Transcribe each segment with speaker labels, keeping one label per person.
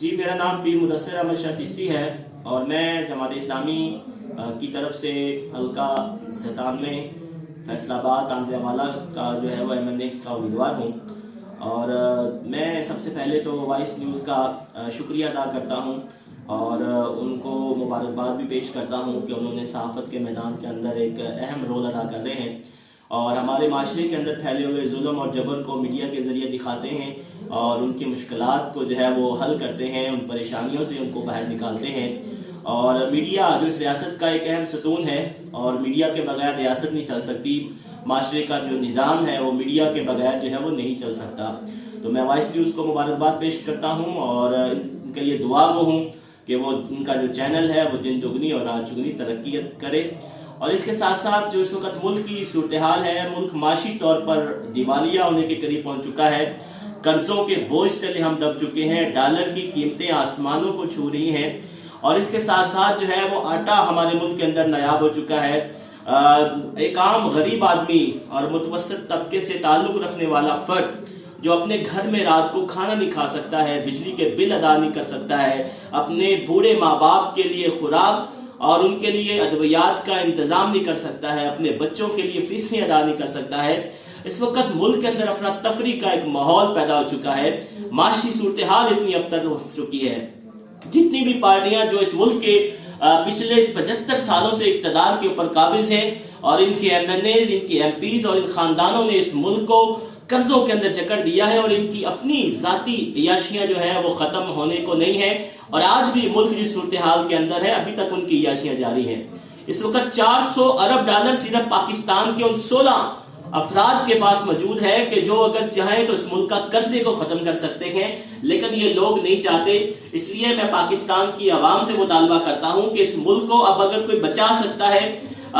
Speaker 1: جی میرا نام پیر مدثر احمد شاہ چشتی ہے اور میں جماعت اسلامی کی طرف سے حلقہ 97 فیصل آباد تانجہ والا کا جو ہے وہ MNA کا امیدوار ہوں۔ اور میں سب سے پہلے تو وائس نیوز کا شکریہ ادا کرتا ہوں اور ان کو مبارکباد بھی پیش کرتا ہوں کہ انہوں نے صحافت کے میدان کے اندر ایک اہم رول ادا کر رہے ہیں اور ہمارے معاشرے کے اندر پھیلے ہوئے ظلم اور جبر کو میڈیا کے ذریعے دکھاتے ہیں اور ان کی مشکلات کو جو ہے وہ حل کرتے ہیں، ان پریشانیوں سے ان کو باہر نکالتے ہیں۔ اور میڈیا جو اس ریاست کا ایک اہم ستون ہے اور میڈیا کے بغیر ریاست نہیں چل سکتی، معاشرے کا جو نظام ہے وہ میڈیا کے بغیر جو ہے وہ نہیں چل سکتا۔ تو میں وائس نیوز کو مبارکباد پیش کرتا ہوں اور ان کے لیے دعا گو ہوں کہ وہ ان کا جو چینل ہے وہ دن دگنی اور رات چگنی ترقی کرے۔ اور اس کے ساتھ ساتھ جو اس وقت ملک کی صورتحال ہے، ملک معاشی طور پر دیوالیہ ہونے کے قریب پہنچ چکا ہے، قرضوں کے بوجھ تلے ہم دب چکے ہیں، ڈالر کی قیمتیں آسمانوں کو چھو رہی ہیں اور اس کے ساتھ ساتھ جو ہے وہ آٹا ہمارے ملک کے اندر نایاب ہو چکا ہے۔ ایک عام غریب آدمی اور متوسط طبقے سے تعلق رکھنے والا فرد جو اپنے گھر میں رات کو کھانا نہیں کھا سکتا ہے، بجلی کے بل ادا نہیں کر سکتا ہے، اپنے بوڑھے ماں باپ کے لیے خوراک اور ان کے لیے ادویات کا انتظام نہیں کر سکتا ہے، اپنے بچوں کے لیے فیسیں ادا نہیں کر سکتا ہے، اس وقت ملک کے اندر افراتفری کا ایک ماحول پیدا ہو چکا ہے، معاشی صورتحال اتنی ابتر ہو چکی ہے۔ جتنی بھی پارٹیاں جو اس ملک کے پچھلے 75 سالوں سے اقتدار کے اوپر قابض ہیں اور ان کے MNAs، ان کے MPs اور ان خاندانوں نے اس ملک کو قرضوں کے اندر جکڑ دیا ہے اور ان کی اپنی ذاتی عیاشیاں جو ہے وہ ختم ہونے کو نہیں ہے اور آج بھی ملک جس صورتحال کے اندر ہے ابھی تک ان کی عیاشیاں جاری ہیں۔ اس وقت 400 ارب ڈالر صرف پاکستان کے ان 16 افراد کے پاس موجود ہے کہ جو اگر چاہیں تو اس ملک کا قرضے کو ختم کر سکتے ہیں، لیکن یہ لوگ نہیں چاہتے۔ اس لیے میں پاکستان کی عوام سے مطالبہ کرتا ہوں کہ اس ملک کو اب اگر کوئی بچا سکتا ہے،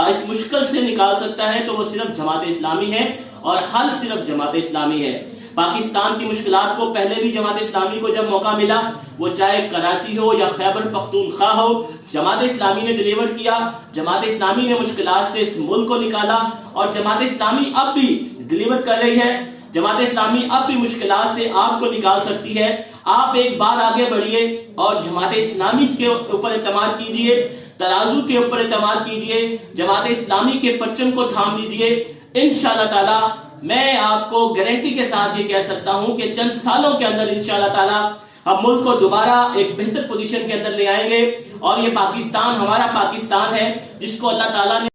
Speaker 1: اس مشکل سے نکال سکتا ہے تو وہ صرف جماعت اسلامی ہے اور حل صرف جماعت اسلامی ہے۔ پاکستان کی مشکلات کو پہلے بھی جماعت اسلامی کو جب موقع ملا، وہ چاہے کراچی ہو یا خیبر پختونخوا ہو، جماعت اسلامی نے ڈیلیور کیا، جماعت اسلامی نے مشکلات سے اس ملک کو نکالا اور جماعت اسلامی اب بھی ڈیلیور کر رہی ہے۔ جماعت اسلامی اب بھی مشکلات سے آپ کو نکال سکتی ہے۔ آپ ایک بار آگے بڑھیے اور جماعت اسلامی کے اوپر اعتماد کیجئے، ترازو کے اوپر اعتماد کیجئے، جماعت اسلامی کے پرچم کو تھام لیجئے۔ انشاءاللہ تعالی میں آپ کو گارنٹی کے ساتھ یہ کہہ سکتا ہوں کہ چند سالوں کے اندر انشاءاللہ تعالی ہم ملک کو دوبارہ ایک بہتر پوزیشن کے اندر لے آئیں گے اور یہ پاکستان ہمارا پاکستان ہے جس کو اللہ تعالیٰ نے